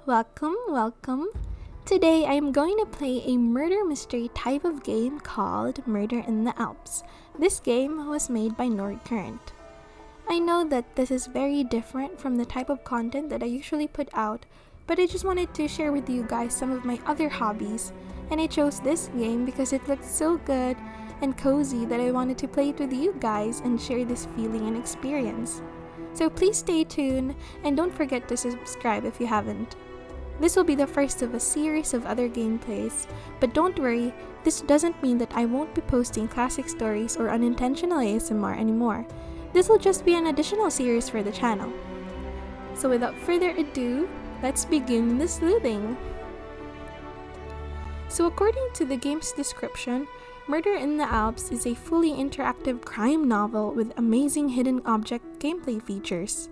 Welcome, welcome. Today I'm going to play a murder mystery type of game called Murder in the Alps. This game was made by Nordcurrent. I know that this is very different from the type of content that I usually put out, but I just wanted to share with you guys some of my other hobbies, and I chose this game because it looked so good and cozy that I wanted to play it with you guys and share this feeling and experience. So please stay tuned and don't forget to subscribe if you haven't. This will be the first of a series of other gameplays, but don't worry, this doesn't mean that I won't be posting classic stories or unintentional ASMR anymore. This will just be an additional series for the channel. So without further ado, let's begin the sleuthing! So according to the game's description, Murder in the Alps is a fully interactive crime novel with amazing hidden object gameplay features.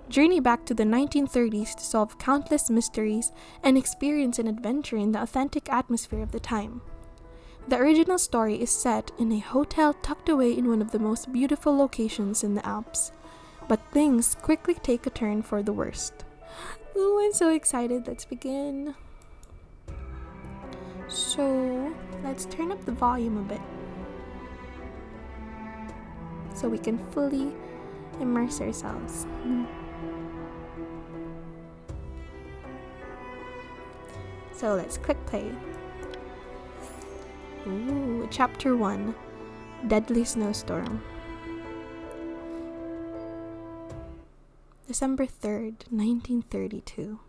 Journey back to the 1930s to solve countless mysteries and experience an adventure in the authentic atmosphere of the time. The original story is set in a hotel tucked away in one of the most beautiful locations in the Alps, but things quickly take a turn for the worst. Ooh, I'm so excited, let's begin. So, let's turn up the volume a bit so we can fully immerse ourselves. So let's click play. Ooh, Chapter 1, Deadly Snowstorm. December 3rd, 1932.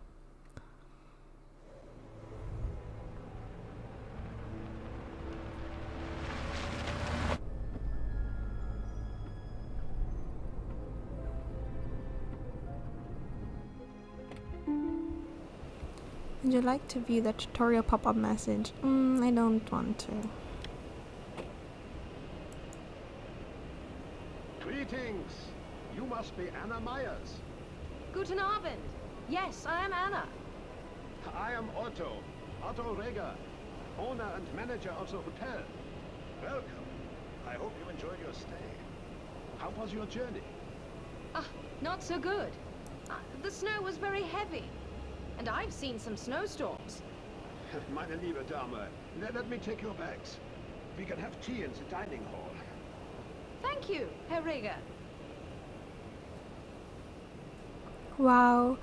Would you like to view the tutorial pop-up message? I don't want to. Greetings! You must be Anna Myers. Guten Abend. Yes, I am Anna. I am Otto Reger, owner and manager of the hotel. Welcome. I hope you enjoyed your stay. How was your journey? Not so good. The snow was very heavy. And I've seen some snowstorms. Meine liebe Dame, let me take your bags. We can have tea in the dining hall. Thank you, Herr Reger. Wow,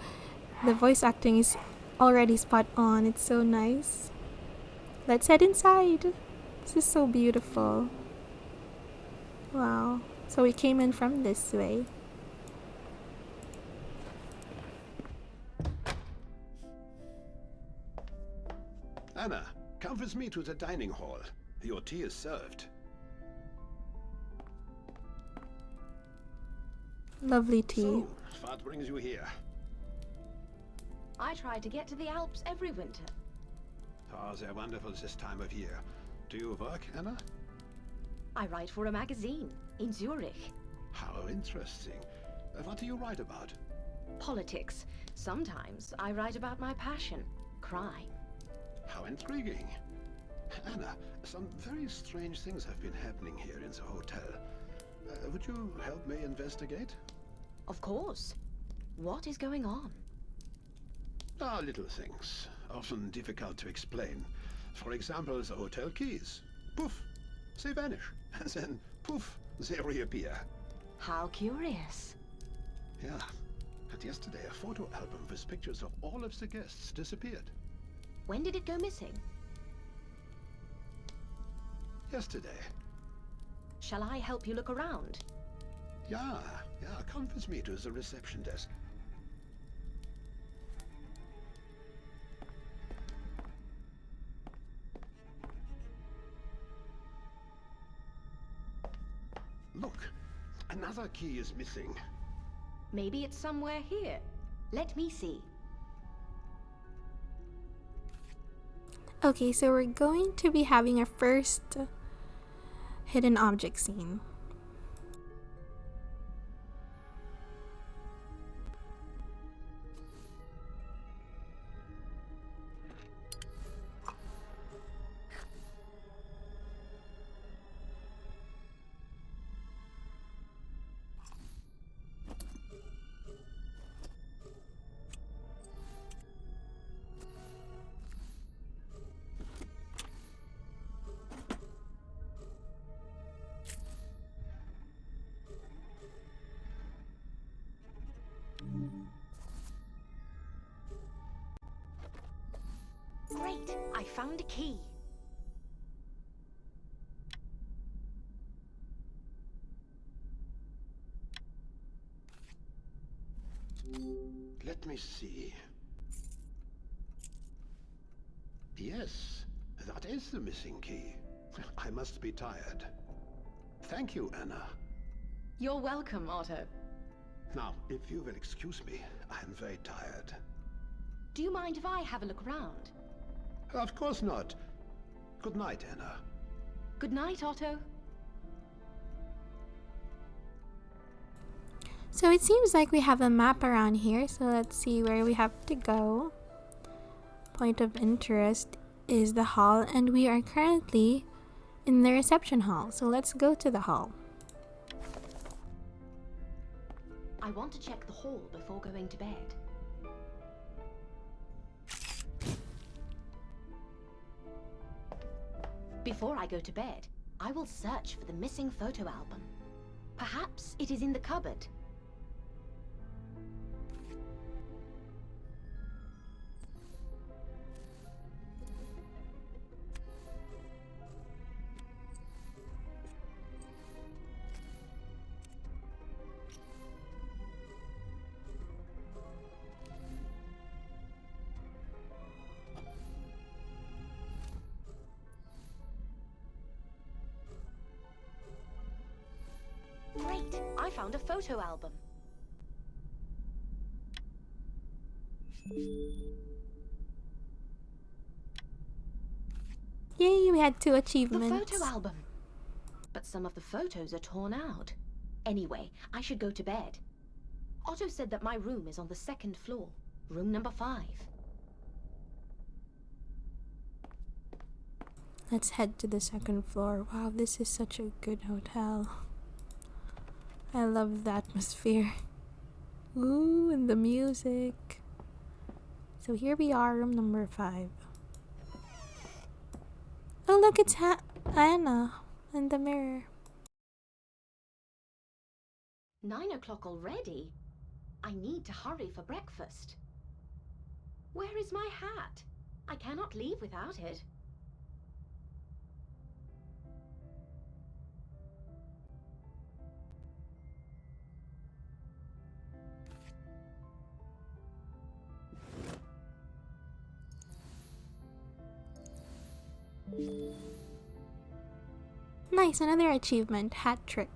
the voice acting is already spot on. It's so nice. Let's head inside. This is so beautiful. Wow. So we came in from this way. Anna, come with me to the dining hall. Your tea is served. Lovely tea. So, what brings you here? I try to get to the Alps every winter. Oh, they're wonderful this time of year. Do you work, Anna? I write for a magazine in Zurich. How interesting. What do you write about? Politics. Sometimes I write about my passion, crime. How intriguing. Anna, some very strange things have been happening here in the hotel. Would you help me investigate? Of course. What is going on? Little things, often difficult to explain. For example, the hotel keys. Poof, they vanish. And then, poof, they reappear. How curious. Yeah. And yesterday, a photo album with pictures of all of the guests disappeared. When did it go missing? Yesterday. Shall I help you look around? Yeah, come with me to the reception desk. Look, another key is missing. Maybe it's somewhere here. Let me see. Okay, so we're going to be having our first hidden object scene. Great, I found a key. Let me see. Yes, that is the missing key. I must be tired. Thank you, Anna. You're welcome, Otto. Now, if you will excuse me, I am very tired. Do you mind if I have a look around? Of course not. Good night, Anna. Good night, Otto. So it seems like we have a map around here, so let's see where we have to go. Point of interest is the hall, and we are currently in the reception hall, so let's go to the hall. I want to check the hall before going to bed. Before I go to bed, I will search for the missing photo album. Perhaps it is in the cupboard. Great! I found a photo album. Yay, we had 2 The achievements. photo album. But some of the photos are torn out. Anyway, I should go to bed. Otto said that my room is on the 2nd floor, room number 5. Let's head to the 2nd floor. Wow, this is such a good hotel. I love the atmosphere. Ooh, and the music. So here we are, room number 5. Oh look, it's Anna in the mirror. 9 o'clock already? I need to hurry for breakfast. Where is my hat? I cannot leave without it. Nice, another achievement, hat trick.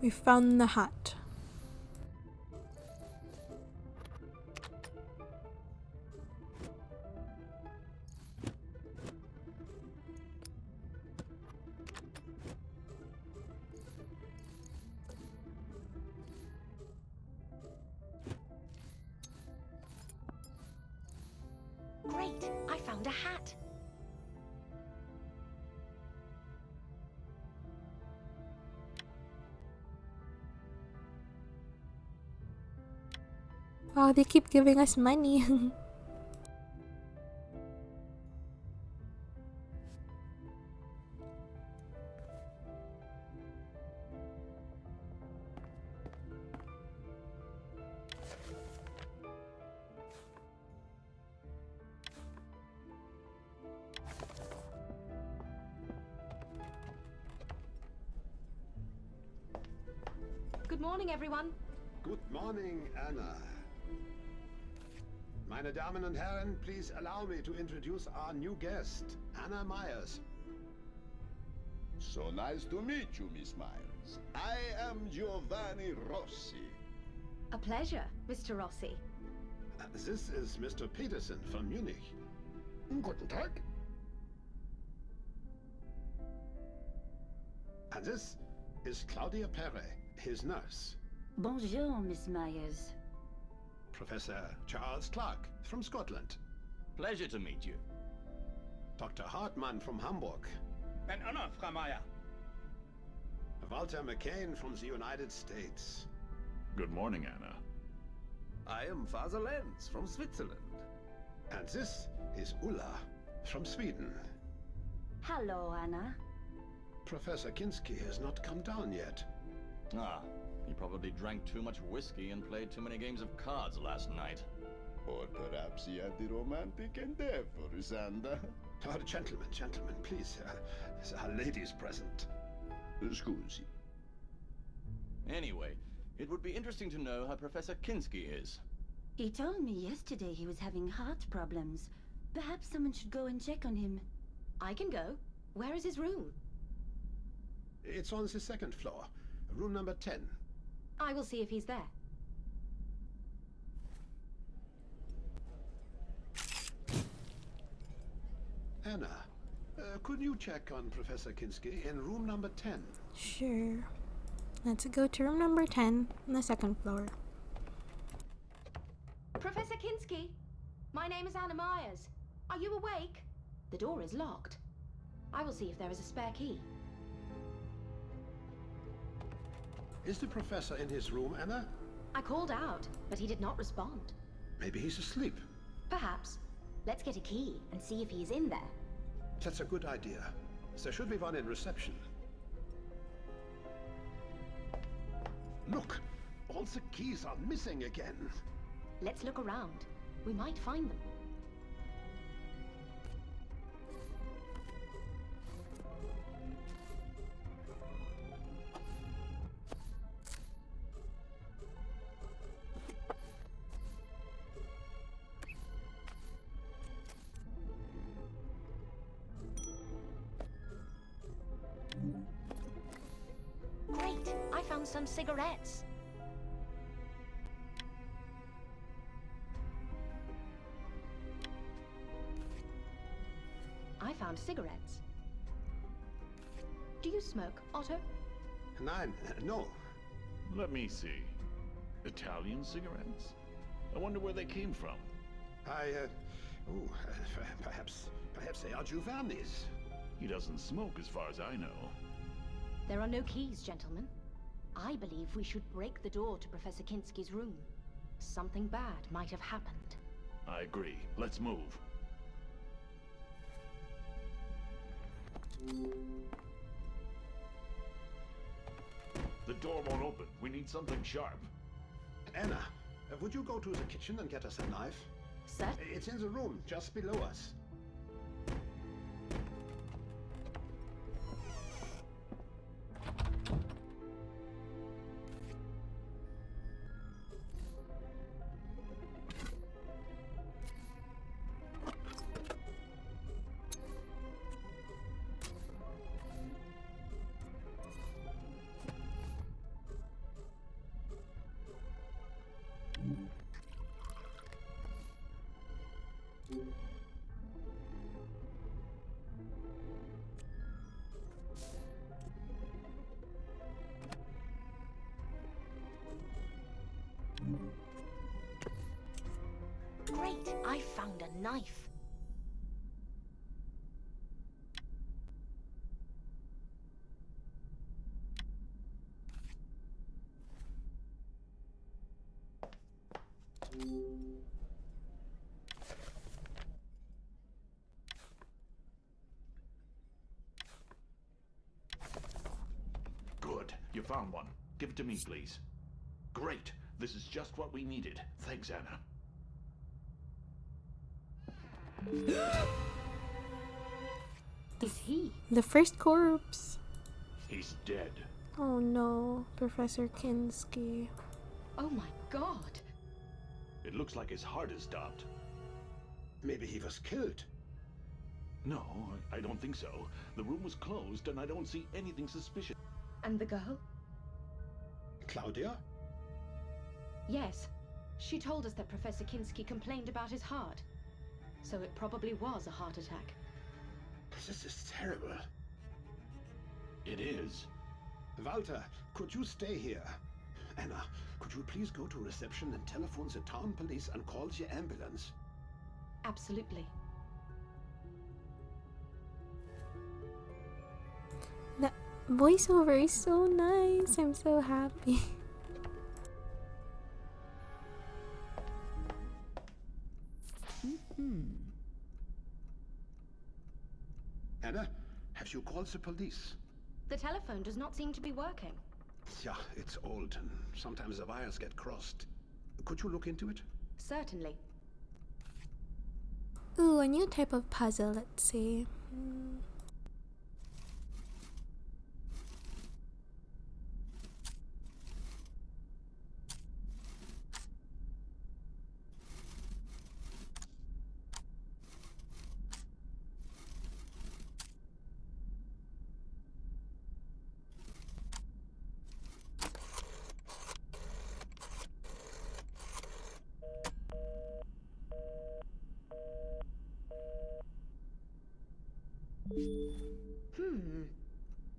We found the hat. Great! I found a hat. Wow, they keep giving us money. Good morning, everyone. Good morning, Anna. Meine Damen und Herren, please allow me to introduce our new guest, Anna Myers. So nice to meet you, Miss Myers. I am Giovanni Rossi. A pleasure, Mr. Rossi. This is Mr. Peterson from Munich. Guten Tag. And this is Claudia Perre, his nurse. Bonjour, Miss Myers. Professor Charles Clark from Scotland. Pleasure to meet you. Dr. Hartmann from Hamburg. Ein Honor, Frau Meyer. Walter McCain from the United States. Good morning, Anna. I am Father Lenz from Switzerland. And this is Ulla from Sweden. Hello, Anna. Professor Kinski has not come down yet. Ah, he probably drank too much whiskey and played too many games of cards last night. Or perhaps he had the romantic endeavor, Xander. Oh, gentlemen, please. There are ladies present. Scusi. Anyway, it would be interesting to know how Professor Kinski is. He told me yesterday he was having heart problems. Perhaps someone should go and check on him. I can go. Where is his room? It's on the second floor, room number 10. I will see if he's there. Anna, could you check on Professor Kinski in room number 10? Sure. Let's go to room number 10 on the second floor. Professor Kinski, my name is Anna Myers. Are you awake? The door is locked. I will see if there is a spare key. Is the professor in his room, Anna? I called out, but he did not respond. Maybe he's asleep. Perhaps. Let's get a key and see if he is in there. That's a good idea. There should be one in reception. Look! All the keys are missing again. Let's look around. We might find them. Great! I found some cigarettes. I found cigarettes. Do you smoke, Otto? No. Let me see. Italian cigarettes? I wonder where they came from. Perhaps they are Giovanni's. He doesn't smoke as far as I know. There are no keys, gentlemen. I believe we should break the door to Professor Kinski's room. Something bad might have happened. I agree. Let's move. The door won't open. We need something sharp. Anna, would you go to the kitchen and get us a knife? Sir? It's in the room, just below us. Great! I found a knife. Good. You found one. Give it to me, please. Great. This is just what we needed. Thanks, Anna. Is he? The first corpse. He's dead. Oh no, Professor Kinski. Oh my god! It looks like his heart has stopped. Maybe he was killed. No, I don't think so. The room was closed and I don't see anything suspicious. And the girl? Claudia? Yes. She told us that Professor Kinski complained about his heart. So it probably was a heart attack. This is terrible. It is. Walter, could you stay here? Anna, could you please go to reception and telephone the town police and call the ambulance? Absolutely. The voiceover is so nice. I'm so happy. Anna, have you called the police? The telephone does not seem to be working. Yeah, it's old, and sometimes the wires get crossed. Could you look into it? Certainly. Ooh, a new type of puzzle, let's see.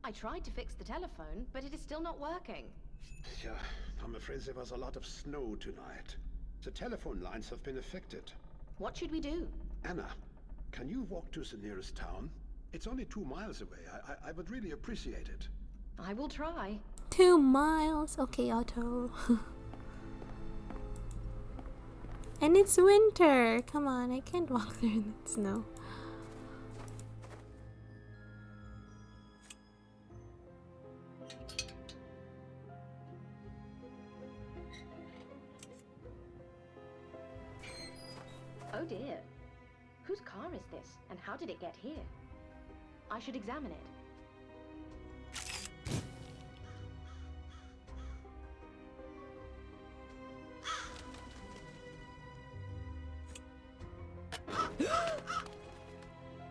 I tried to fix the telephone, but it is still not working. Yeah, I'm afraid there was a lot of snow tonight. The telephone lines have been affected. What should we do? Anna, can you walk to the nearest town? It's only 2 miles away. I would really appreciate it. I will try. 2 miles. Okay, Otto. And it's winter. Come on, I can't walk there in the snow. Oh dear. Whose car is this, and how did it get here? I should examine it.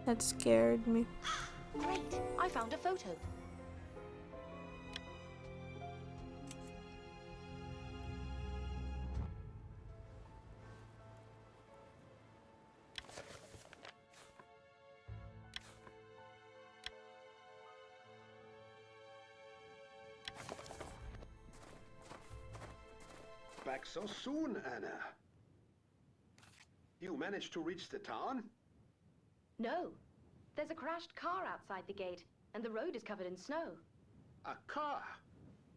That scared me. Great! I found a photo. Back so soon, Anna. You managed to reach the town? No. There's a crashed car outside the gate, and the road is covered in snow. A car?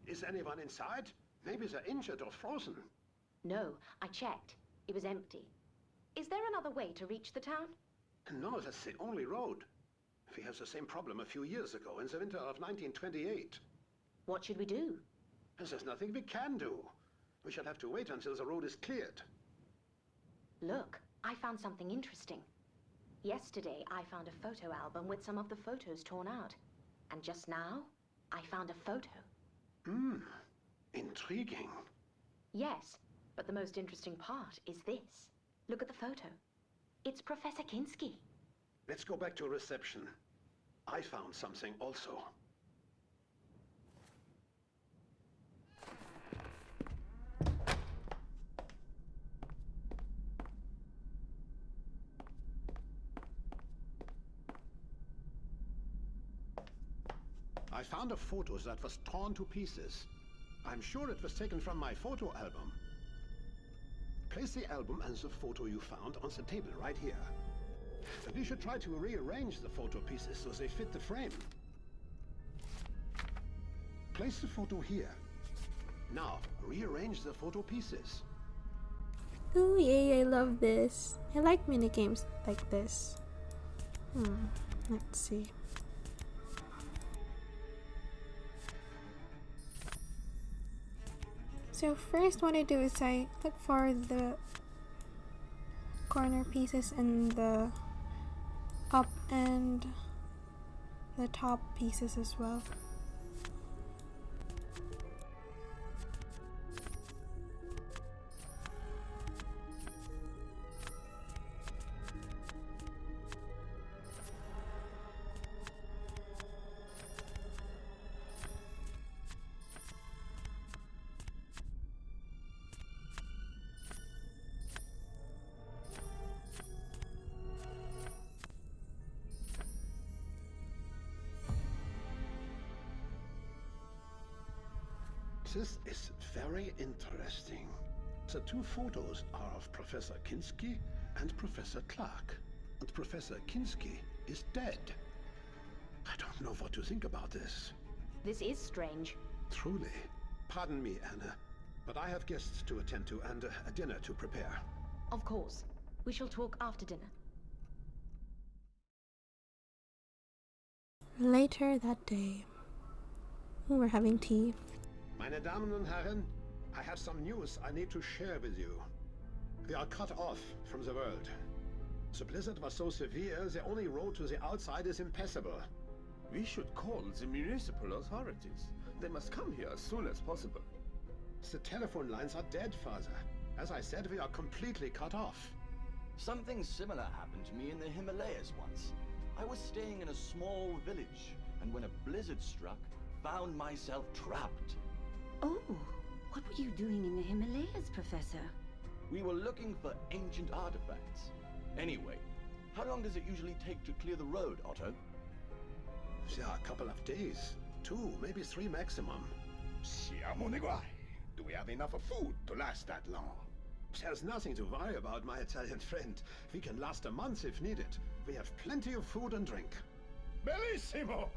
Is anyone inside? Maybe they're injured or frozen. No, I checked. It was empty. Is there another way to reach the town? No, that's the only road. We had the same problem a few years ago, in the winter of 1928. What should we do? There's nothing we can do. We shall have to wait until the road is cleared. Look, I found something interesting. Yesterday, I found a photo album with some of the photos torn out. And just now, I found a photo. Intriguing. Yes, but the most interesting part is this. Look at the photo. It's Professor Kinski. Let's go back to reception. I found something also. I found a photo that was torn to pieces. I'm sure it was taken from my photo album. Place the album and the photo you found on the table right here. We should try to rearrange the photo pieces so they fit the frame. Place the photo here. Now, rearrange the photo pieces. Ooh, yay, I love this. I like minigames like this. Let's see. So first what I do is I look for the corner pieces and the up and the top pieces as well. This is very interesting. The 2 photos are of Professor Kinski and Professor Clark. And Professor Kinski is dead. I don't know what to think about this. This is strange. Truly. Pardon me, Anna, but I have guests to attend to and a dinner to prepare. Of course. We shall talk after dinner. Later that day. We're having tea. Meine Damen und Herren, I have some news I need to share with you. We are cut off from the world. The blizzard was so severe, the only road to the outside is impassable. We should call the municipal authorities. They must come here as soon as possible. The telephone lines are dead, Father. As I said, we are completely cut off. Something similar happened to me in the Himalayas once. I was staying in a small village, and when a blizzard struck, found myself trapped. Oh, what were you doing in the Himalayas, Professor? We were looking for ancient artifacts. Anyway, how long does it usually take to clear the road, Otto? Yeah, a couple of days. 2, maybe 3 maximum. Siamo nei guai. Do we have enough of food to last that long? There's nothing to worry about, my Italian friend. We can last a month if needed. We have plenty of food and drink. Bellissimo!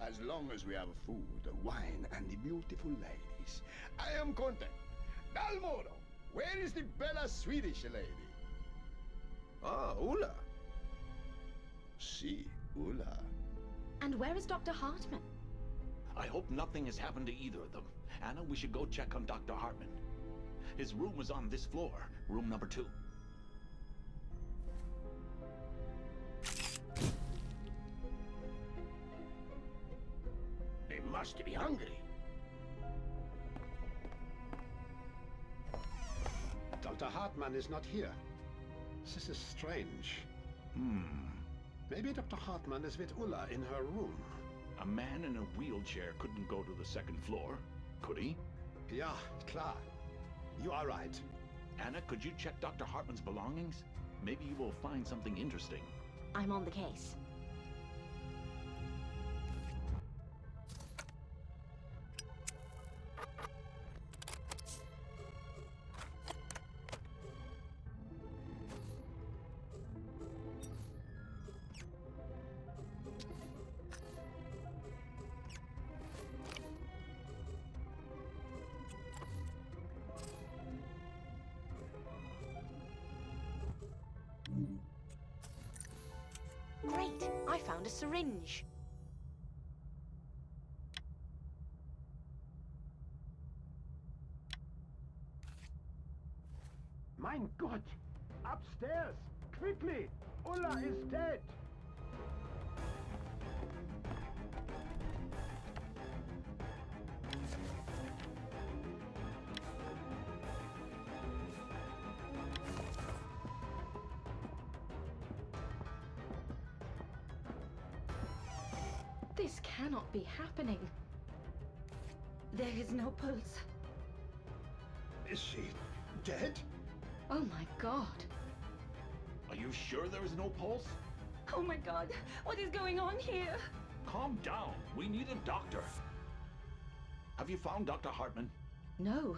As long as we have food, wine, and the beautiful ladies, I am content. Dalmoro, where is the bella Swedish lady? Ah, Ulla. Si, Ulla. And where is Dr. Hartman? I hope nothing has happened to either of them. Anna, we should go check on Dr. Hartman. His room is on this floor, room number 2. They must be hungry. Dr. Hartman is not here. This is strange. Maybe Dr. Hartman is with Ulla in her room. A man in a wheelchair couldn't go to the 2nd floor, could he? Ja, klar. You are right. Anna, could you check Dr. Hartman's belongings? Maybe you will find something interesting. I'm on the case. Great! I found a syringe. Mein Gott! Upstairs! Quickly! Ulla is dead! This cannot be happening. There is no pulse. Is she dead? Oh my god. Are you sure there is no pulse? Oh my god, what is going on here? Calm down. We need a doctor. Have you found Dr. Hartman? No.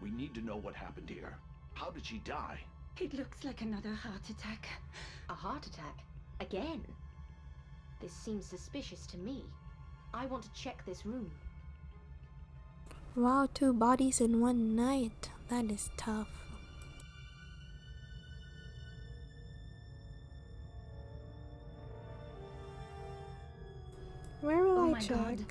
We need to know what happened here. How did she die? It looks like another heart attack. A heart attack? Again? This seems suspicious to me. I want to check this room. Wow, 2 bodies in one night. That is tough. Where will Oh I my check? God.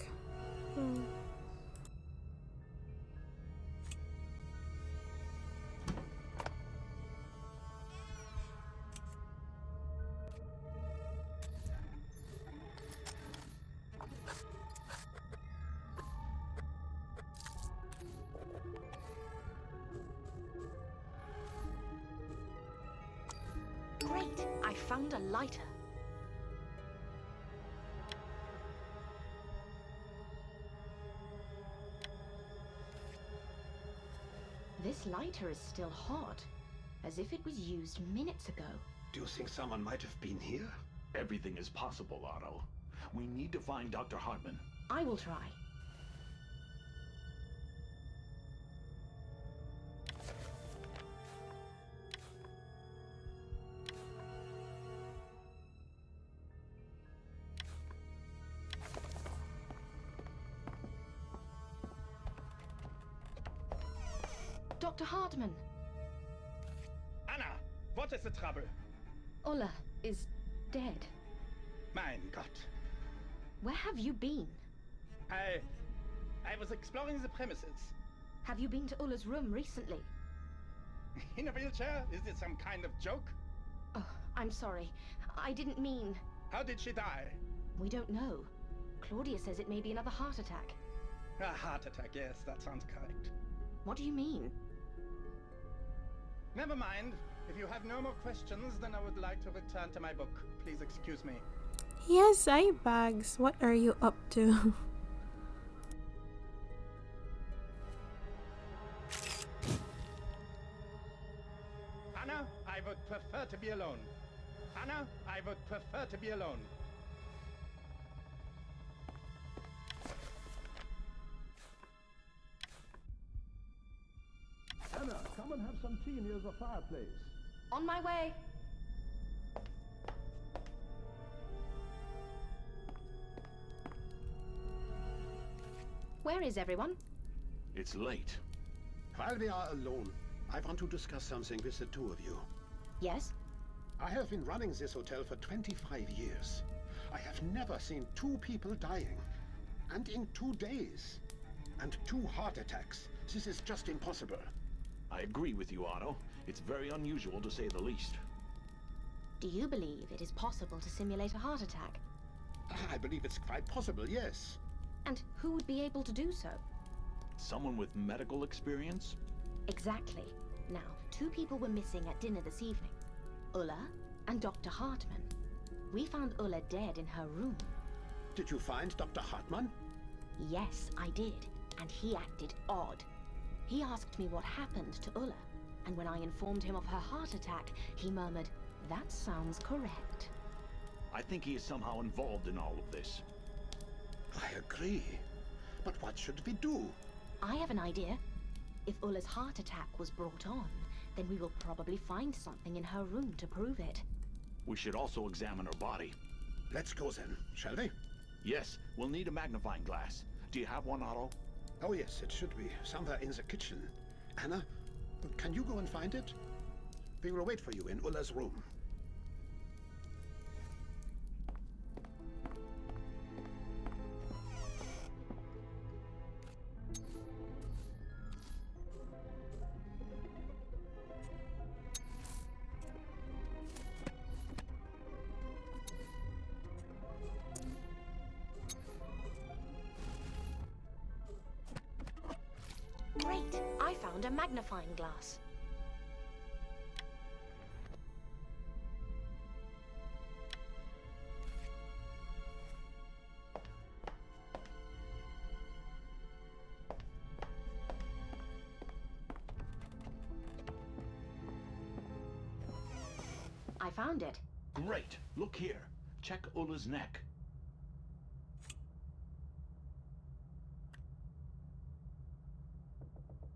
Great! I found a lighter. This lighter is still hot, as if it was used minutes ago. Do you think someone might have been here? Everything is possible, Otto. We need to find Dr. Hartman. I will try. Dr. Hartman! Anna, what is the trouble? Ulla is dead. Mein Gott. Where have you been? I was exploring the premises. Have you been to Ulla's room recently? In a wheelchair? Is this some kind of joke? Oh, I'm sorry. I didn't mean... How did she die? We don't know. Claudia says it may be another heart attack. A heart attack, yes, that sounds correct. What do you mean? Never mind. If you have no more questions, then I would like to return to my book. Please excuse me. He has eye bags. What are you up to? Anna, I would prefer to be alone. Anna, I would prefer to be alone. Anna, come and have some tea near the fireplace. On my way. Where is everyone? It's late. While we are alone, I want to discuss something with the two of you. Yes? I have been running this hotel for 25 years. I have never seen two people dying. And in 2 days. And 2 heart attacks. This is just impossible. I agree with you, Otto. It's very unusual to say the least. Do you believe it is possible to simulate a heart attack? I believe it's quite possible, yes. And who would be able to do so? Someone with medical experience? Exactly. Now, 2 people were missing at dinner this evening. Ulla and Dr. Hartman. We found Ulla dead in her room. Did you find Dr. Hartman? Yes, I did. And he acted odd. He asked me what happened to Ulla. And when I informed him of her heart attack, he murmured, "That sounds correct." I think he is somehow involved in all of this. I agree. But what should we do? I have an idea. If Ulla's heart attack was brought on, then we will probably find something in her room to prove it. We should also examine her body. Let's go then, shall we? Yes, we'll need a magnifying glass. Do you have one, Otto? Oh yes, it should be somewhere in the kitchen. Anna, can you go and find it? We will wait for you in Ulla's room. Great! I found a magnifying glass. I found it. Great! Look here. Check Ulla's neck.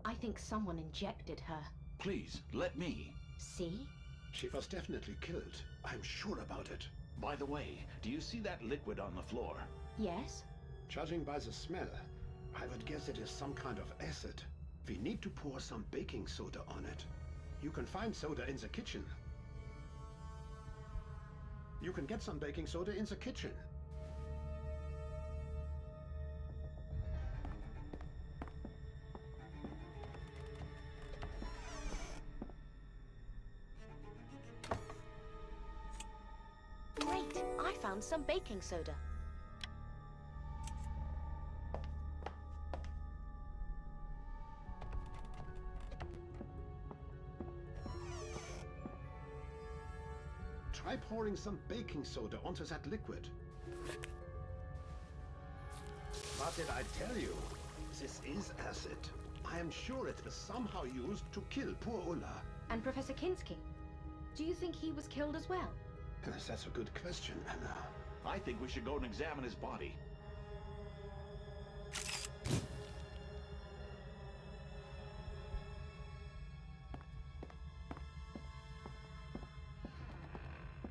I think someone injected her. Please, let me. See? She was definitely killed. I'm sure about it. By the way, do you see that liquid on the floor? Yes? Judging by the smell, I would guess it is some kind of acid. We need to pour some baking soda on it. You can find soda in the kitchen. You can get some baking soda in the kitchen. Great! I found some baking soda. Try pouring some baking soda onto that liquid. What did I tell you? This is acid. I am sure it was somehow used to kill poor Ulla. And Professor Kinski? Do you think he was killed as well? That's a good question, Anna. I think we should go and examine his body.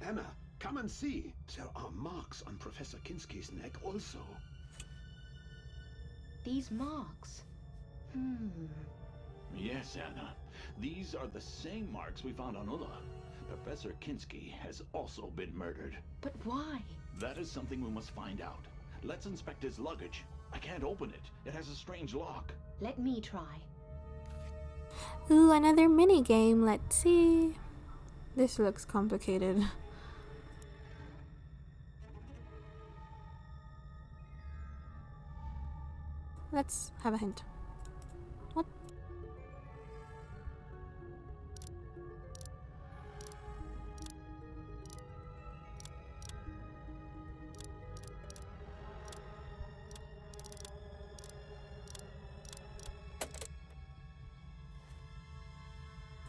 Anna, come and see. There are marks on Professor Kinski's neck also. These marks. Yes, Anna. These are the same marks we found on Ulla. Professor Kinski has also been murdered. But why? That is something we must find out. Let's inspect his luggage. I can't open it. It has a strange lock. Let me try. Ooh, another mini game. Let's see. This looks complicated. Let's have a hint. What?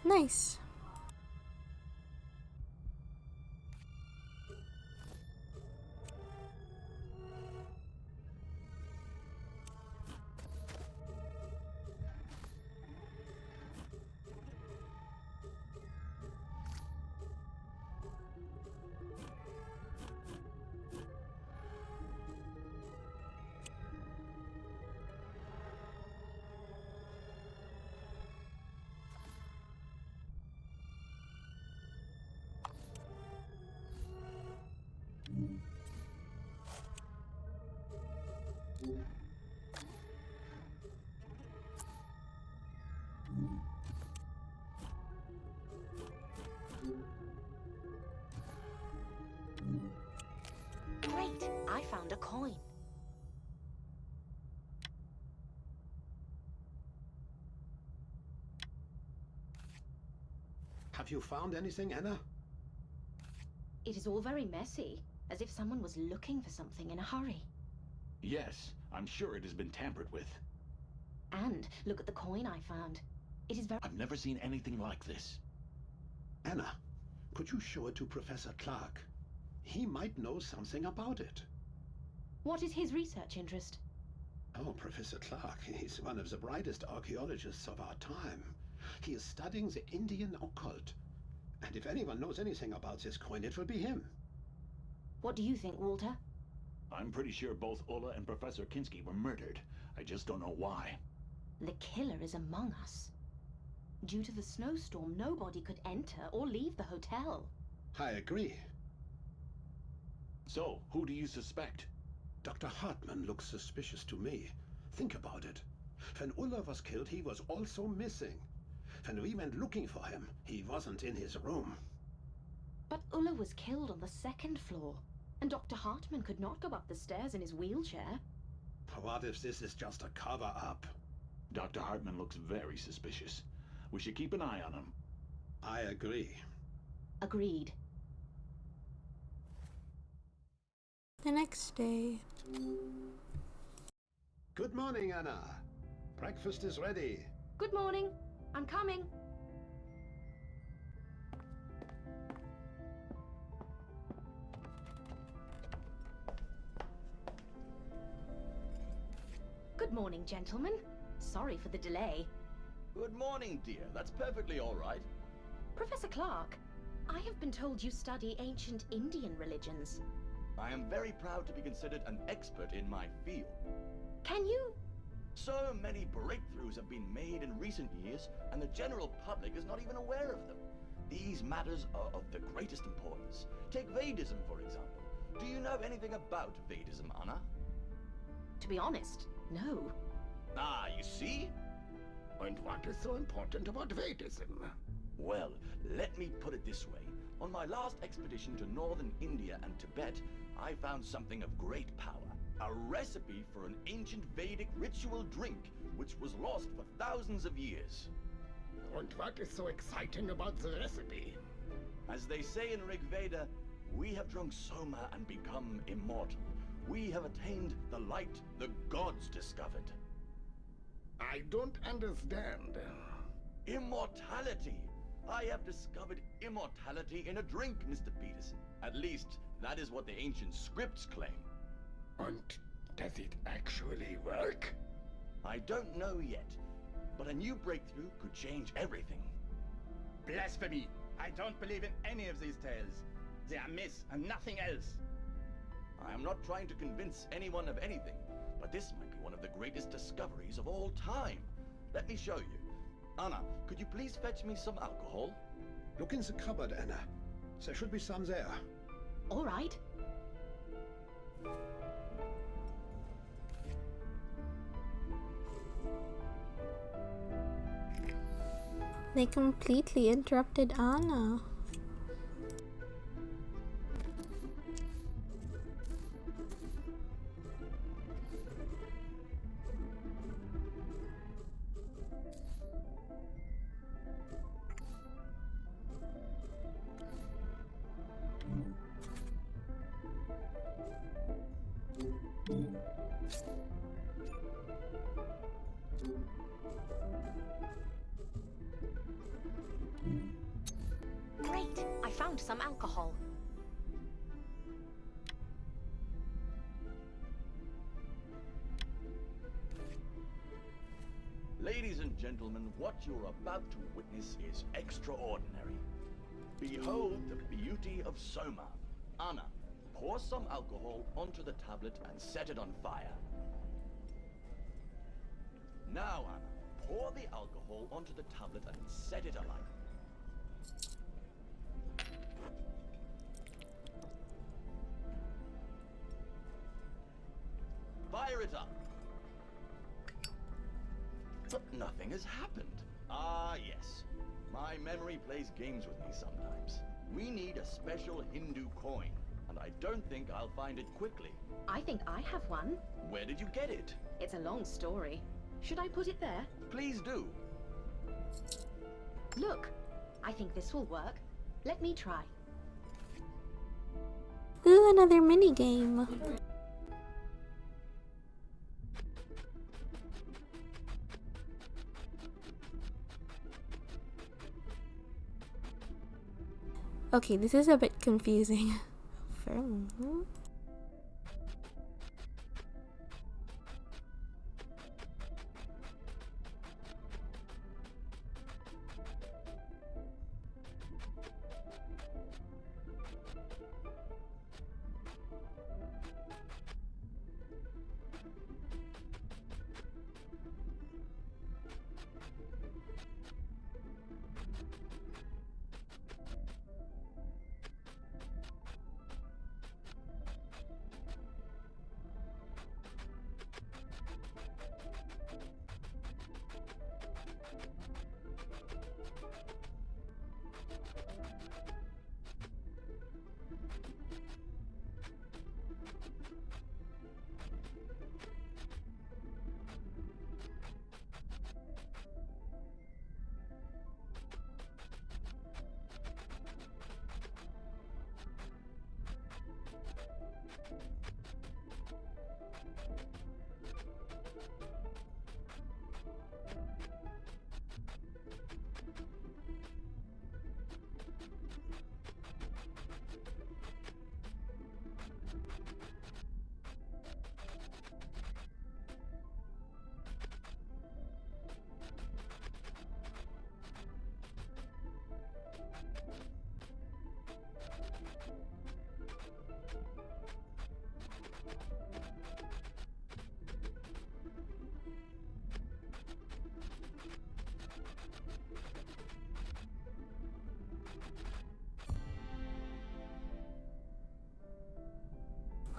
Nice. Great! I found a coin. Have you found anything, Anna? It is all very messy, as if someone was looking for something in a hurry. Yes, I'm sure it has been tampered with. And look at the coin I found. It is very... I've never seen anything like this. Anna, could you show it to Professor Clark? He might know something about it. What is his research interest? Oh, Professor Clark, he's one of the brightest archaeologists of our time. He is studying the Indian occult. And if anyone knows anything about this coin, it will be him. What do you think, Walter? I'm pretty sure both Ulla and Professor Kinski were murdered. I just don't know why. The killer is among us. Due to the snowstorm, nobody could enter or leave the hotel. I agree. So, who do you suspect? Dr. Hartman looks suspicious to me. Think about it. When Ulla was killed, he was also missing. When we went looking for him, he wasn't in his room. But Ulla was killed on the second floor, and Dr. Hartman could not go up the stairs in his wheelchair. What if this is just a cover-up? Dr. Hartman looks very suspicious. We should keep an eye on him. I agree. Agreed. The next day. Good morning, Anna. Breakfast is ready. Good morning. I'm coming. Good morning, gentlemen. Sorry for the delay. Good morning, dear. That's perfectly all right. Professor Clark, I have been told you study ancient Indian religions. I am very proud to be considered an expert in my field. Can you... So many breakthroughs have been made in recent years, and the general public is not even aware of them. These matters are of the greatest importance. Take Vedism, for example. Do you know anything about Vedism, Anna? To be honest, no. Ah, you see? And what is so important about Vedism? Well, let me put it this way. On my last expedition to northern India and Tibet, I found something of great power. A recipe for an ancient Vedic ritual drink, which was lost for thousands of years. And what is so exciting about the recipe? As they say in Rig Veda, we have drunk Soma and become immortal. We have attained the light the gods discovered. I don't understand. Immortality! I have discovered immortality in a drink, Mr. Peterson. At least, that is what the ancient scripts claim. And does it actually work? I don't know yet, but a new breakthrough could change everything. Blasphemy! I don't believe in any of these tales. They are myths and nothing else. I am not trying to convince anyone of anything, but this might be one of the greatest discoveries of all time. Let me show you. Anna, could you please fetch me some alcohol? Look in the cupboard, Anna. There should be some there. All right. They completely interrupted Anna. Great! I found some alcohol. Ladies and gentlemen, what you're about to witness is extraordinary. Behold the beauty of Soma. Anna, pour some alcohol onto the tablet and set it on fire. Now, Anna, pour the alcohol onto the tablet and set it alight. Fire it up. But nothing has happened. Ah, yes. My memory plays games with me sometimes. We need a special Hindu coin, and I don't think I'll find it quickly. I think I have one. Where did you get it? It's a long story. Should I put it there? Please do. Look, I think this will work. Let me try. Ooh, another mini game. Okay, this is a bit confusing.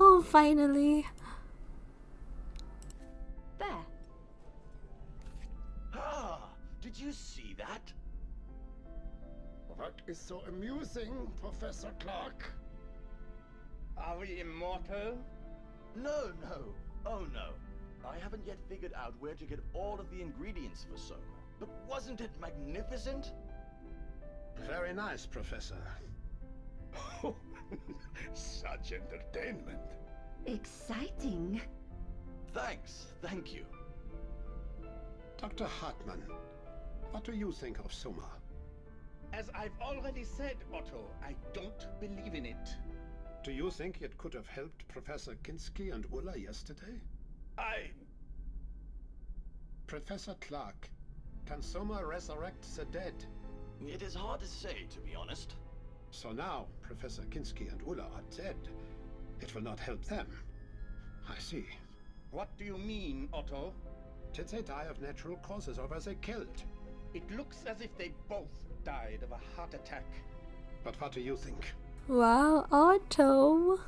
Oh, finally. There. Ah, did you see that? What is so amusing, Professor Clark? Are we immortal? No, no. Oh, no. I haven't yet figured out where to get all of the ingredients for Soma. But wasn't it magnificent? Very nice, Professor. Such entertainment. Exciting. Thanks, thank you. Dr. Hartmann, what do you think of Soma? As I've already said, Otto, I don't believe in it. Do you think it could have helped Professor Kinski and Ulla yesterday? Professor Clark, can Soma resurrect the dead? It is hard to say, to be honest. So now Professor Kinski and Ulla are dead. It will not help them. I see. What do you mean, Otto? Did they die of natural causes or were they killed? It looks as if they both died of a heart attack. But what do you think? Wow, Otto.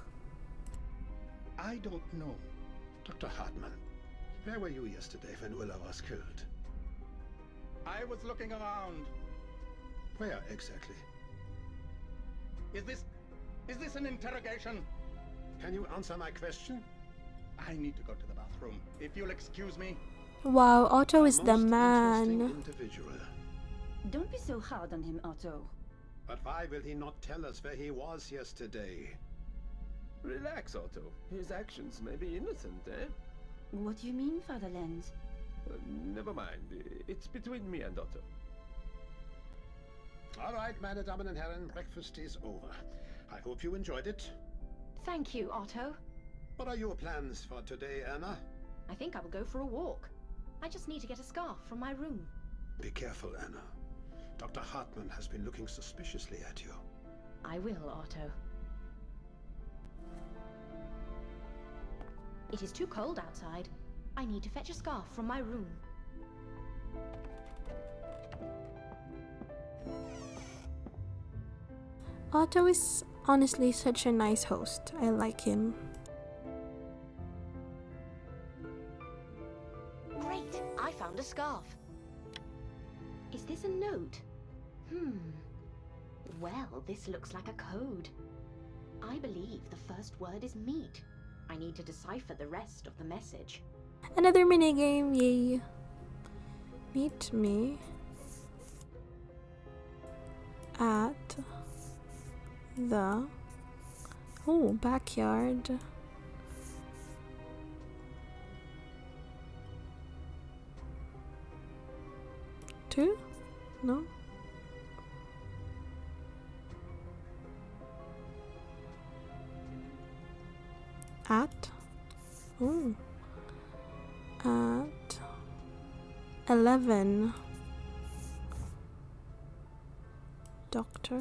I don't know. Dr. Hartmann, where were you yesterday when Ulla was killed? I was looking around. Where exactly? Is this an interrogation? Can you answer my question? I need to go to the bathroom. If you'll excuse me. Wow, Otto is the Most interesting man. individual. Don't be so hard on him, Otto. But why will he not tell us where he was yesterday? Relax, Otto. His actions may be innocent, eh? What do you mean, Fatherland? Never mind. It's between me and Otto. All right, meine Damen und Herren, breakfast is over. I hope you enjoyed it. Thank you, Otto. What are your plans for today, Anna? I think I will go for a walk. I just need to get a scarf from my room. Be careful, Anna. Dr. Hartman has been looking suspiciously at you. I will, Otto. It is too cold outside. I need to fetch a scarf from my room. Otto is honestly such a nice host. I like him. Great! I found a scarf. Is this a note? Well, this looks like a code. I believe the first word is meat. I need to decipher the rest of the message. Another minigame, yay. Meet me at the backyard. Two? No? At 11. Doctor.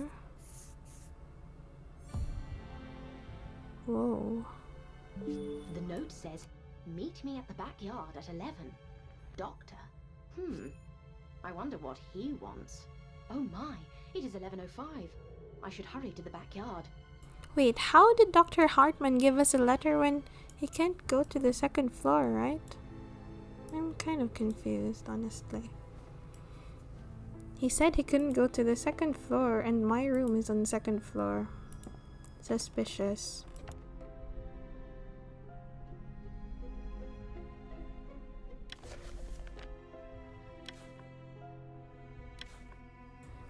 Whoa. The note says, meet me at the backyard at 11. Doctor. I wonder what he wants. Oh my, it is 11:05. I should hurry to the backyard. Wait, how did Dr. Hartman give us a letter when he can't go to the second floor, right? I'm kind of confused, honestly. He said he couldn't go to the second floor, and my room is on the second floor. Suspicious.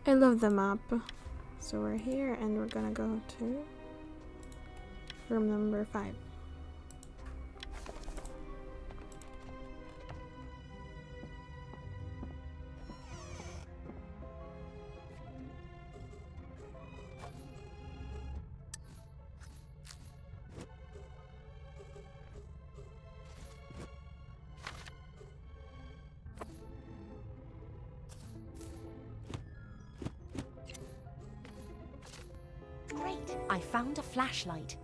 I love the map. So we're here and we're gonna go to room number 5. Great! I found a flashlight.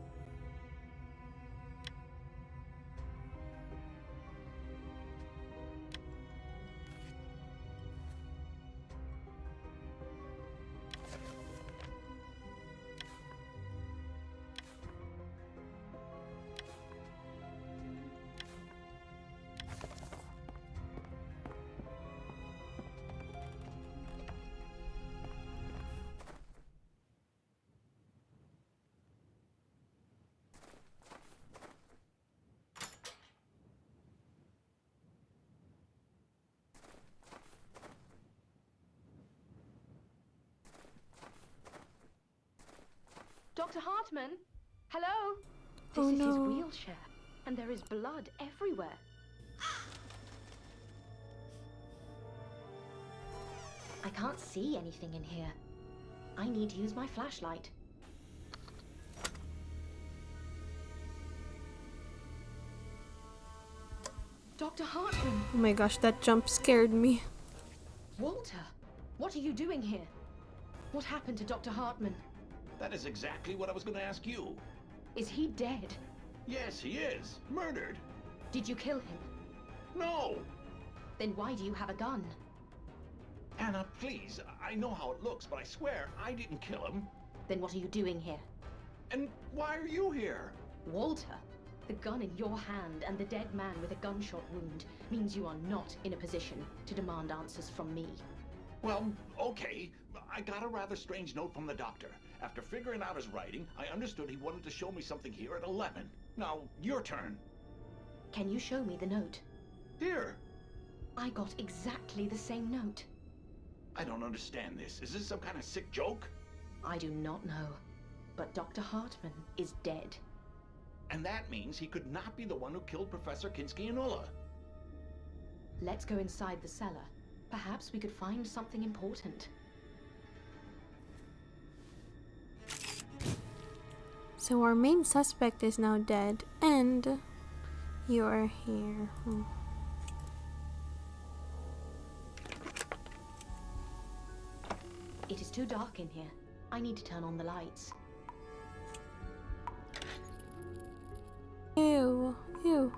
Dr. Hartman? Hello? Oh, This is his no. wheelchair, and there is blood everywhere. I can't see anything in here. I need to use my flashlight. Dr. Hartman! Oh my gosh, that jump scared me. Walter! What are you doing here? What happened to Dr. Hartman? That is exactly what I was going to ask you. Is he dead? Yes, he is. Murdered. Did you kill him? No! Then why do you have a gun? Anna, please. I know how it looks, but I swear I didn't kill him. Then what are you doing here? And why are you here? Walter, the gun in your hand and the dead man with a gunshot wound means you are not in a position to demand answers from me. Well, okay. I got a rather strange note from the doctor. After figuring out his writing, I understood he wanted to show me something here at 11. Now, your turn. Can you show me the note? Here. I got exactly the same note. I don't understand this. Is this some kind of sick joke? I do not know. But Dr. Hartman is dead. And that means he could not be the one who killed Professor Kinski and Ulla. Let's go inside the cellar. Perhaps we could find something important. So our main suspect is now dead, and you're here. It is too dark in here. I need to turn on the lights. Ew, ew.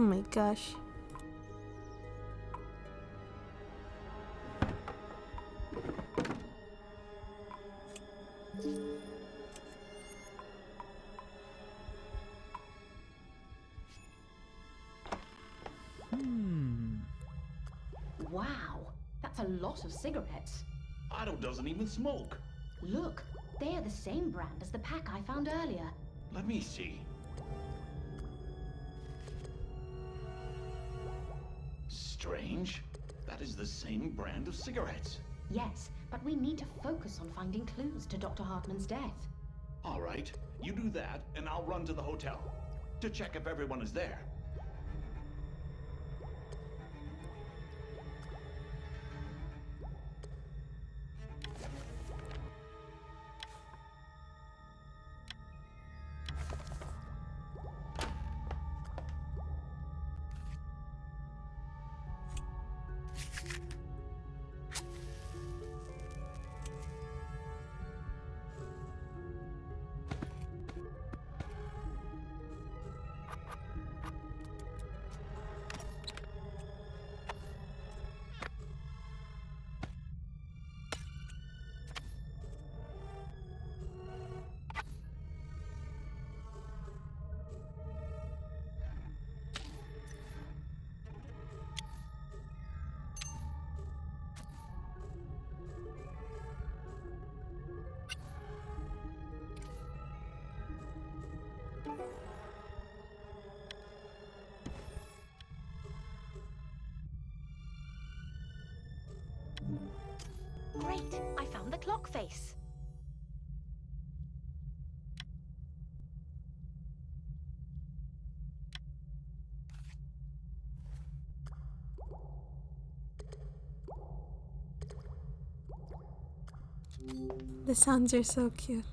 Oh my gosh. Wow, that's a lot of cigarettes. Otto doesn't even smoke. Look, they are the same brand as the pack I found earlier. Let me see. Strange. That is the same brand of cigarettes. Yes, but we need to focus on finding clues to Dr. Hartman's death. All right, you do that, and I'll run to the hotel to check if everyone is there. Great, I found the clock face. The sounds are so cute.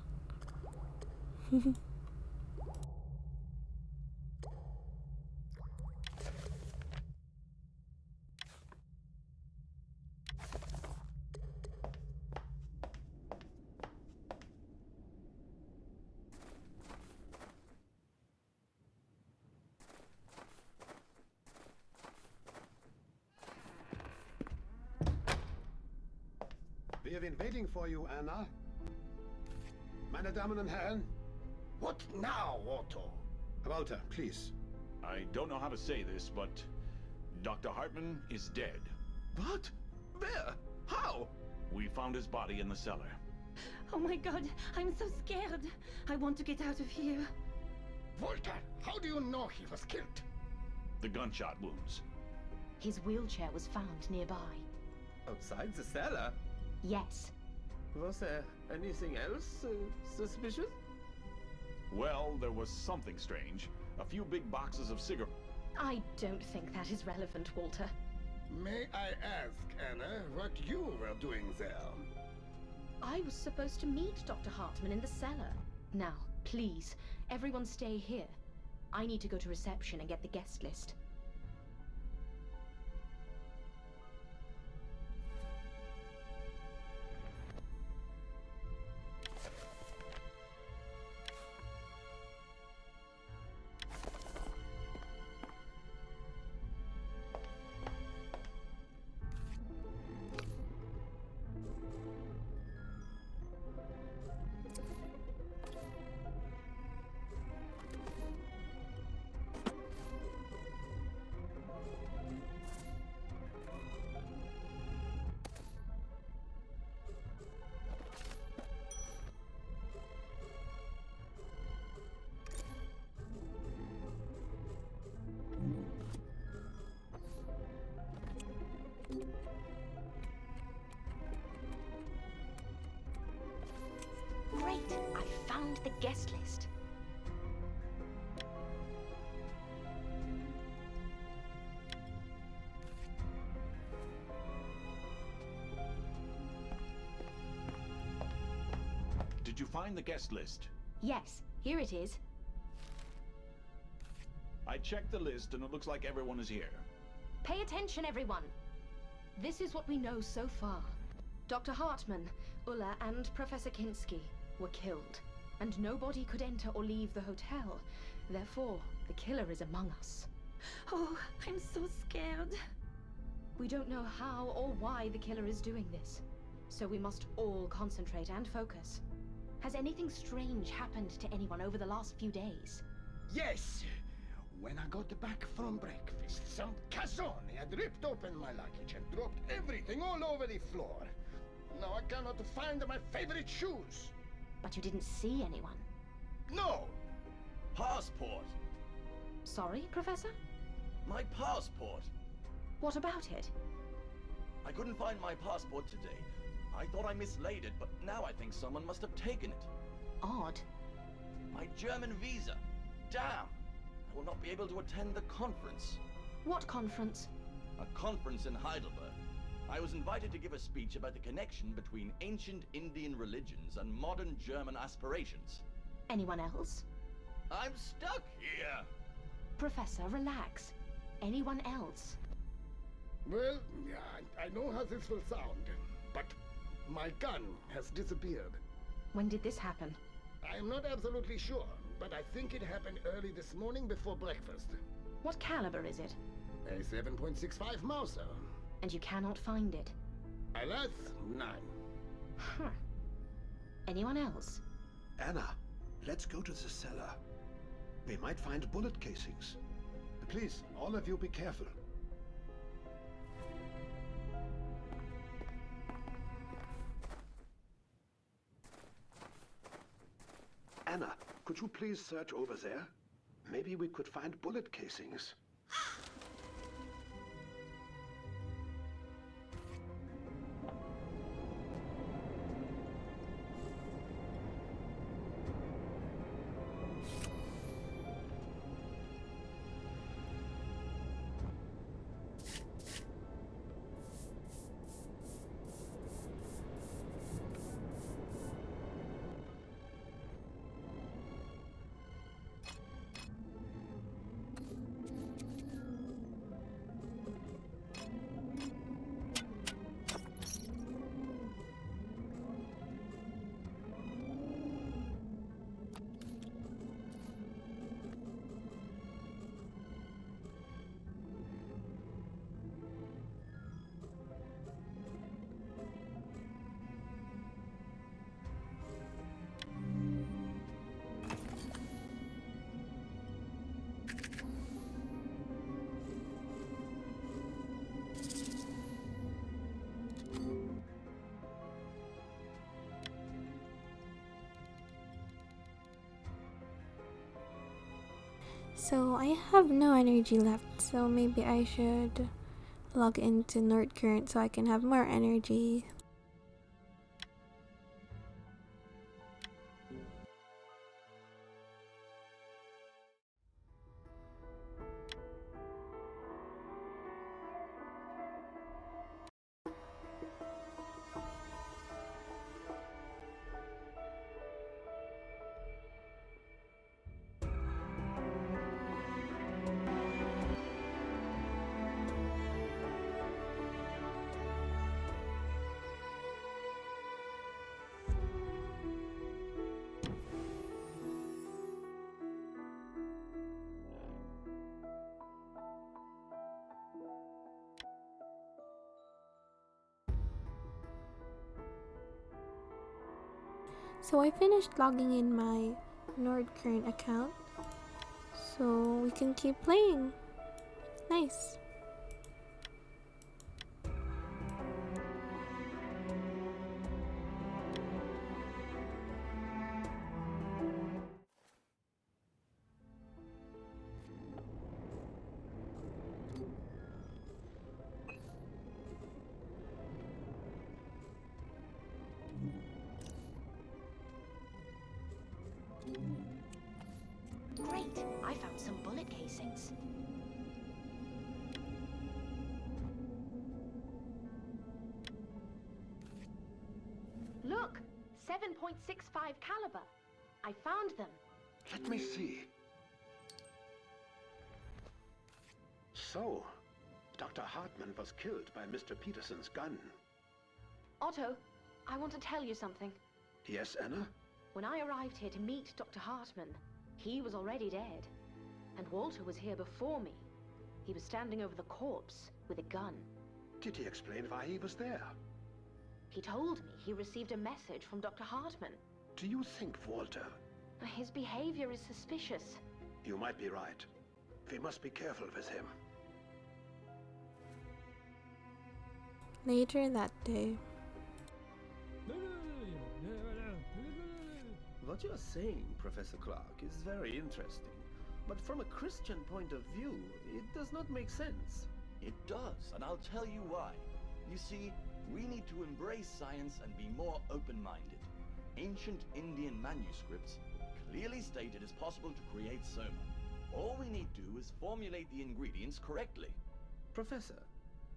We have been waiting for you, Anna. Meine Damen und Herren. What now, Otto? Walter, please. I don't know how to say this, but Dr. Hartman is dead. What? Where? How? We found his body in the cellar. Oh my god, I'm so scared. I want to get out of here. Walter, how do you know he was killed? The gunshot wounds. His wheelchair was found nearby. Outside the cellar? Yes. Was there anything else suspicious? Well, there was something strange. A few big boxes of cigarettes. I don't think that is relevant, Walter. May I ask, Anna, what you were doing there? I was supposed to meet Dr. Hartman in the cellar. Now, please, everyone stay here. I need to go to reception and get the guest list. Wait, I found the guest list. Did you find the guest list? Yes, here it is. I checked the list and it looks like everyone is here. Pay attention, everyone. This is what we know so far. Dr. Hartman, Ulla, and Professor Kinski were killed, and nobody could enter or leave the hotel. Therefore, the killer is among us. Oh, I'm so scared. We don't know how or why the killer is doing this, so we must all concentrate and focus. Has anything strange happened to anyone over the last few days? Yes! When I got back from breakfast, some cazzone had ripped open my luggage and dropped everything all over the floor. Now I cannot find my favorite shoes. But you didn't see anyone. No! Passport! Sorry, Professor? My passport! What about it? I couldn't find my passport today. I thought I mislaid it, but now I think someone must have taken it. Odd. My German visa. Damn! I will not be able to attend the conference. What conference? A conference in Heidelberg. I was invited to give a speech about the connection between ancient Indian religions and modern German aspirations. Anyone else? I'm stuck here! Professor, relax. Anyone else? Well, I know how this will sound, but my gun has disappeared. When did this happen? I am not absolutely sure, but I think it happened early this morning before breakfast. What caliber is it? A 7.65 Mauser. And you cannot find it? Alas, none. Huh. Anyone else? Anna, let's go to the cellar. We might find bullet casings. Please, all of you be careful. Anna, could you please search over there? Maybe we could find bullet casings. So I have no energy left, so maybe I should log into Nord Current so I can have more energy. So I finished logging in my Nord Current account, so we can keep playing. Nice. I found some bullet casings. Look! 7.65 caliber. I found them. Let me see. So, Dr. Hartman was killed by Mr. Peterson's gun. Otto, I want to tell you something. Yes, Anna? When I arrived here to meet Dr. Hartman, he was already dead. And Walter was here before me. He was standing over the corpse with a gun. Did he explain why he was there? He told me he received a message from Dr. Hartman. Do you think, Walter? His behavior is suspicious. You might be right. We must be careful with him. Later that day. What you're saying, Professor Clark, is very interesting. But from a Christian point of view, it does not make sense. It does, and I'll tell you why. You see, we need to embrace science and be more open-minded. Ancient Indian manuscripts clearly state it is possible to create soma. All we need to do is formulate the ingredients correctly. Professor,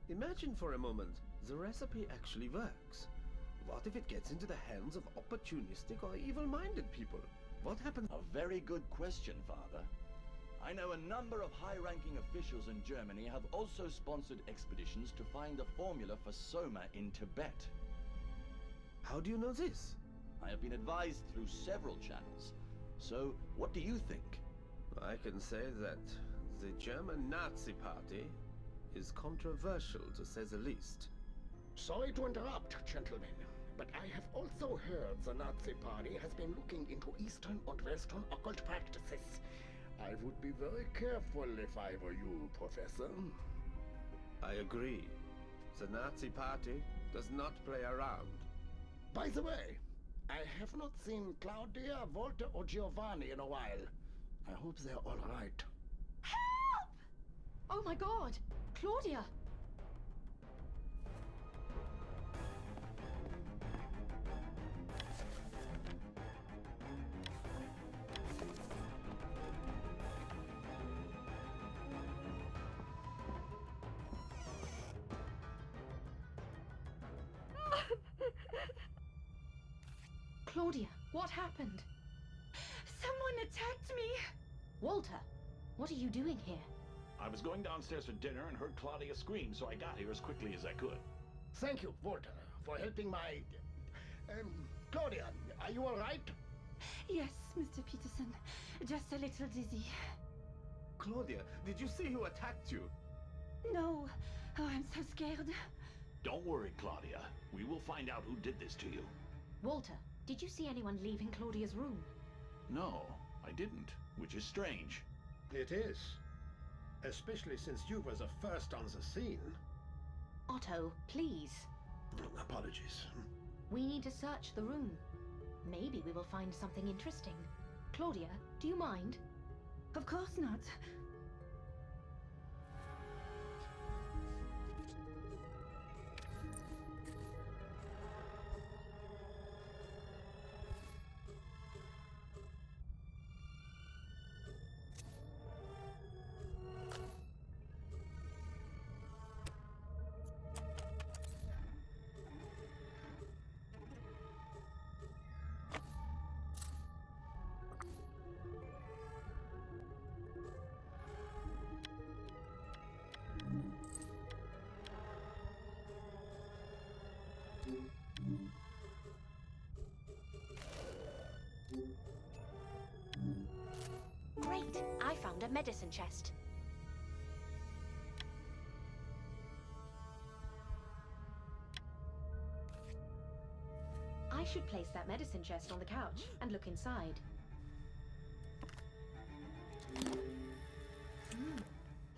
imagine for a moment the recipe actually works. What if it gets into the hands of opportunistic or evil-minded people? What happens? A very good question, Father. I know a number of high-ranking officials in Germany have also sponsored expeditions to find a formula for soma in Tibet. How do you know this? I have been advised through several channels. So, what do you think? I can say that the German Nazi Party is controversial, to say the least. Sorry to interrupt, gentlemen, but I have also heard the Nazi Party has been looking into Eastern and Western occult practices. I would be very careful if I were you, Professor. I agree. The Nazi Party does not play around. By the way, I have not seen Claudia, Walter, or Giovanni in a while. I hope they're all right. Help! Oh my god! Claudia! Claudia, what happened? Someone attacked me! Walter, what are you doing here? I was going downstairs for dinner and heard Claudia scream, so I got here as quickly as I could. Thank you, Walter, for helping my... Claudia, are you all right? Yes, Mr. Peterson. Just a little dizzy. Claudia, did you see who attacked you? No. Oh, I'm so scared. Don't worry, Claudia. We will find out who did this to you. Walter, did you see anyone leaving Claudia's room? No, I didn't, which is strange. It is. Especially since you were the first on the scene. Otto, please. Apologies. We need to search the room. Maybe we will find something interesting. Claudia, do you mind? Of course not. Great! I found a medicine chest. I should place that medicine chest on the couch and look inside.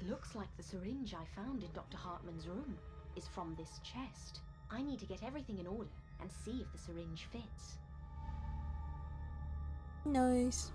Looks like the syringe I found in Dr. Hartman's room is from this chest. I need to get everything in order and see if the syringe fits. Nice.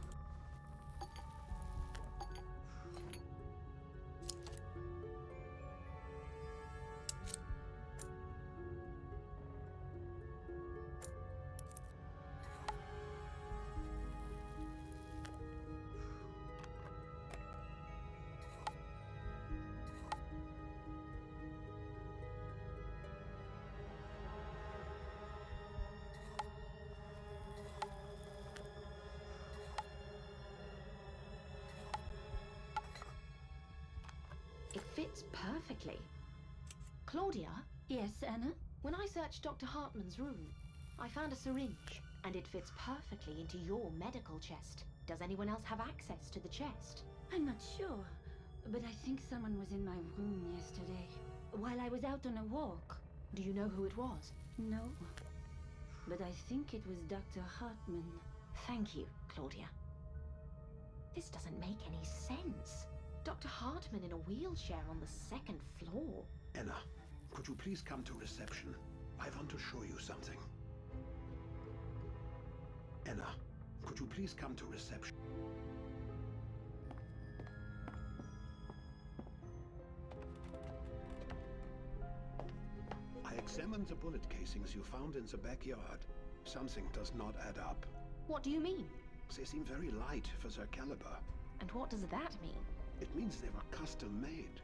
fits perfectly. Claudia? Yes, Anna? When I searched Dr. Hartman's room, I found a syringe, and it fits perfectly into your medical chest. Does anyone else have access to the chest? I'm not sure, but I think someone was in my room yesterday, while I was out on a walk. Do you know who it was? No, but I think it was Dr. Hartman. Thank you, Claudia. This doesn't make any sense. Dr. Hartman in a wheelchair on the second floor. Anna, could you please come to reception? I want to show you something. Anna, could you please come to reception? I examined the bullet casings you found in the backyard. Something does not add up. What do you mean? They seem very light for their caliber. And what does that mean? It means they were custom made.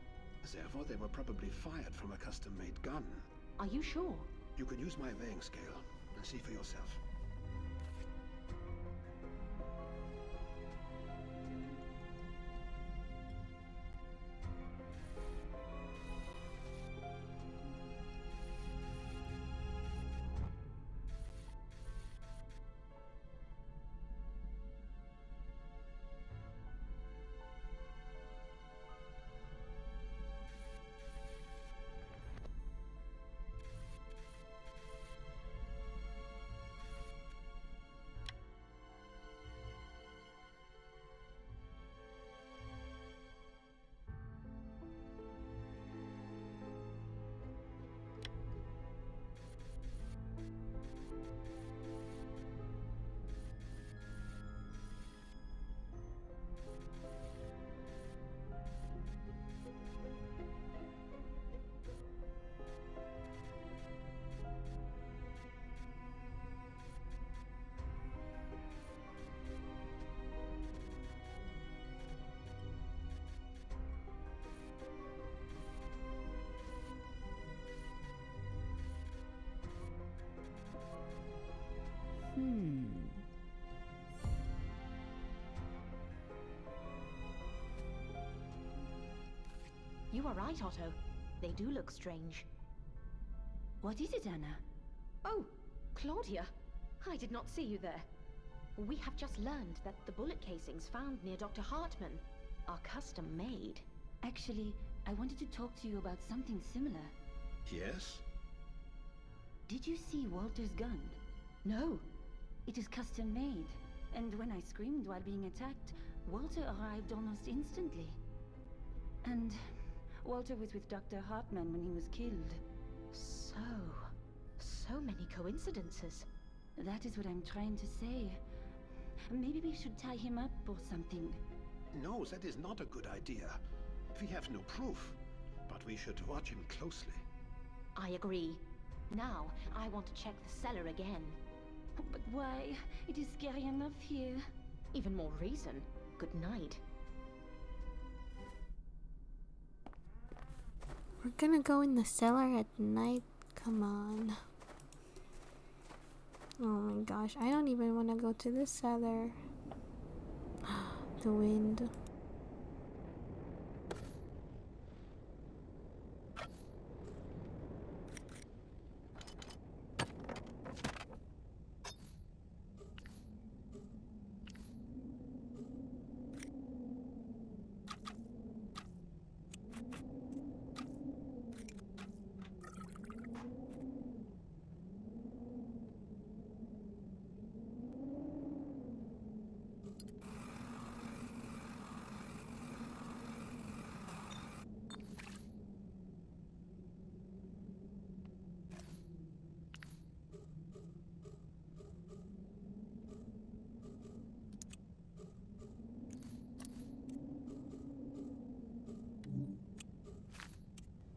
Therefore, they were probably fired from a custom-made gun. Are you sure? You can use my weighing scale and see for yourself. You are right, Otto. They do look strange. What is it, Anna? Oh, Claudia! I did not see you there. We have just learned that the bullet casings found near Dr. Hartman are custom made. Actually, I wanted to talk to you about something similar. Yes? Did you see Walter's gun? No. It is custom made, and when I screamed while being attacked, Walter arrived almost instantly. And Walter was with Dr. Hartman when he was killed. So many coincidences. That is what I'm trying to say. Maybe we should tie him up or something. No, that is not a good idea. We have no proof, but we should watch him closely. I agree. Now, I want to check the cellar again. But why? It is scary enough here. Even more reason. Good night. We're gonna go in the cellar at night. Come on. Oh my gosh, I don't even want to go to the cellar. The wind.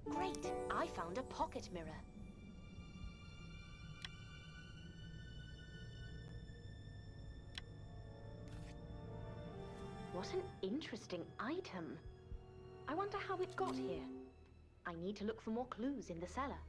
Great! I found a pocket mirror. What an interesting item. I wonder how it got here. I need to look for more clues in the cellar.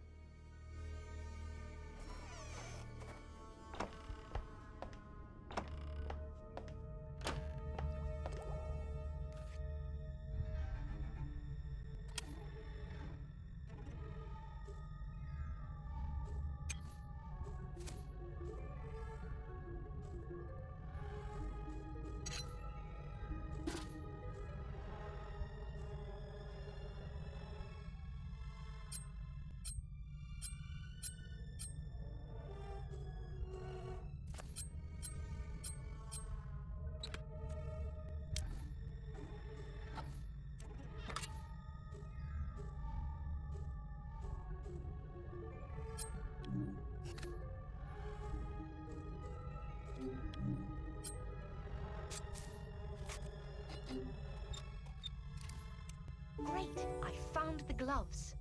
gloves.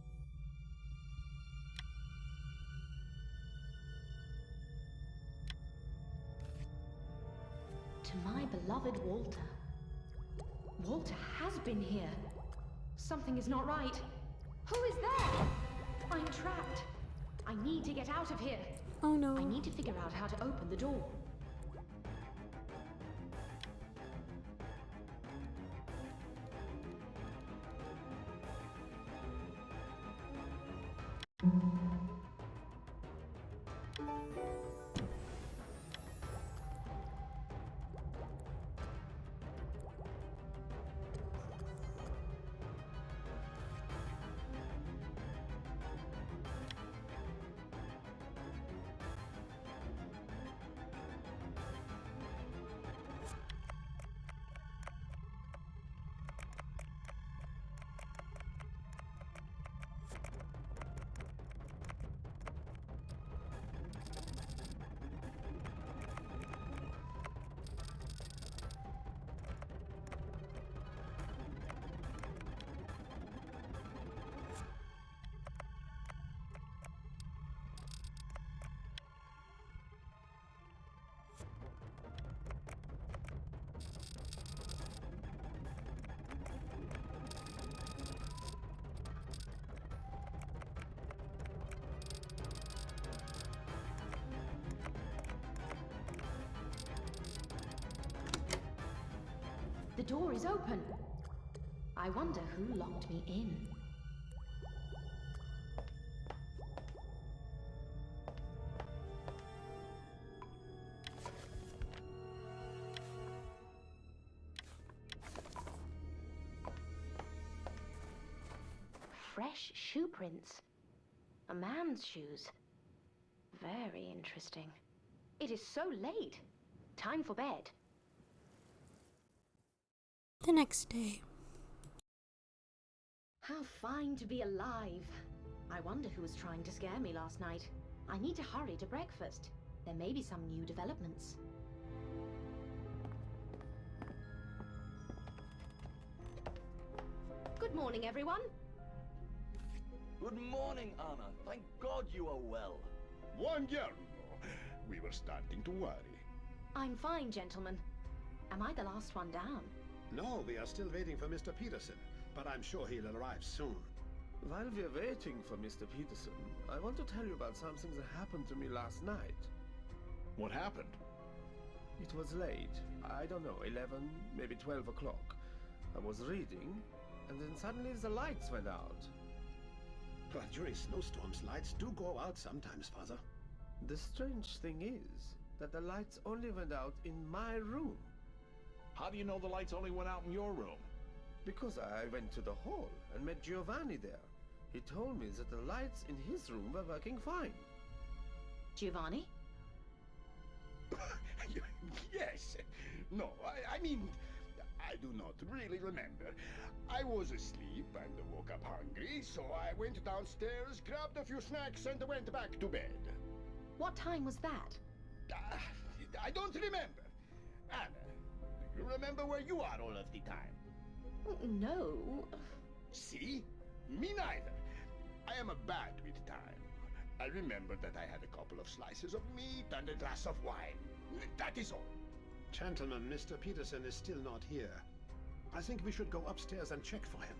To my beloved Walter. Walter has been here. Something is not right. Who is there? I'm trapped. I need to get out of here. Oh no. I need to figure out how to open the door. The door is open. I wonder who locked me in. Fresh shoe prints. A man's shoes. Very interesting. It is so late. Time for bed. The next day. How fine to be alive. I wonder who was trying to scare me last night. I need to hurry to breakfast. There may be some new developments. Good morning, everyone. Good morning, Anna. Thank God you are well. Buongiorno. We were starting to worry. I'm fine, gentlemen. Am I the last one down? No, we are still waiting for Mr. Peterson, but I'm sure he'll arrive soon. While we're waiting for Mr. Peterson, I want to tell you about something that happened to me last night. What happened? It was late. I don't know, 11, maybe 12 o'clock. I was reading, and then suddenly the lights went out. But during snowstorms, lights do go out sometimes, Father. The strange thing is that the lights only went out in my room. How do you know the lights only went out in your room? Because I went to the hall and met Giovanni there. He told me that the lights in his room were working fine. Giovanni? Yes. No, I mean, I do not really remember. I was asleep and woke up hungry, so I went downstairs, grabbed a few snacks, and went back to bed. What time was that? I don't remember. Anna, do you remember where you are all of the time? No. See? Me neither. I am bad with time. I remember that I had a couple of slices of meat and a glass of wine. That is all. Gentlemen, Mr. Peterson is still not here. I think we should go upstairs and check for him.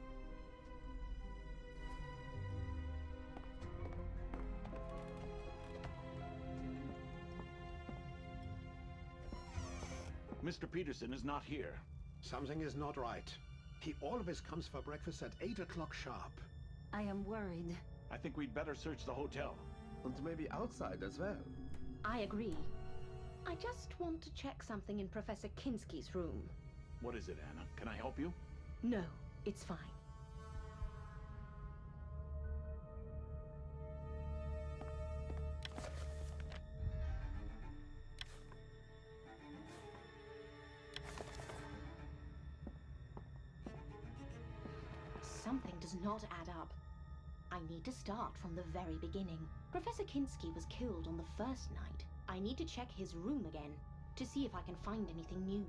Mr. Peterson is not here. Something is not right. He always comes for breakfast at 8 o'clock sharp. I am worried. I think we'd better search the hotel. And maybe outside as well. I agree. I just want to check something in Professor Kinski's room. What is it, Anna? Can I help you? No, it's fine. Something does not add up. I need to start from the very beginning. Professor Kinski was killed on the first night. I need to check his room again to see if I can find anything new.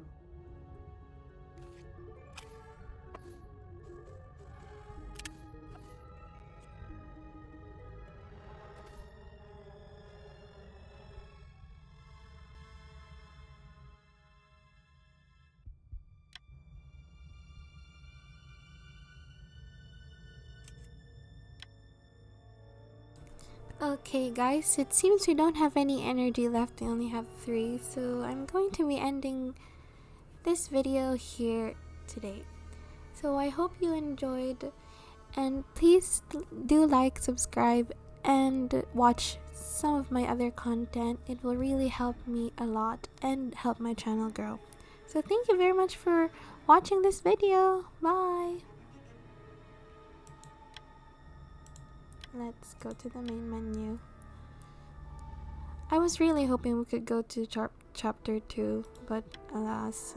Okay guys, it seems we don't have any energy left, we only have 3, so I'm going to be ending this video here today. So I hope you enjoyed, and please do like, subscribe, and watch some of my other content. It will really help me a lot and help my channel grow. So thank you very much for watching this video. Bye! Let's go to the main menu. I was really hoping we could go to chapter 2, but alas.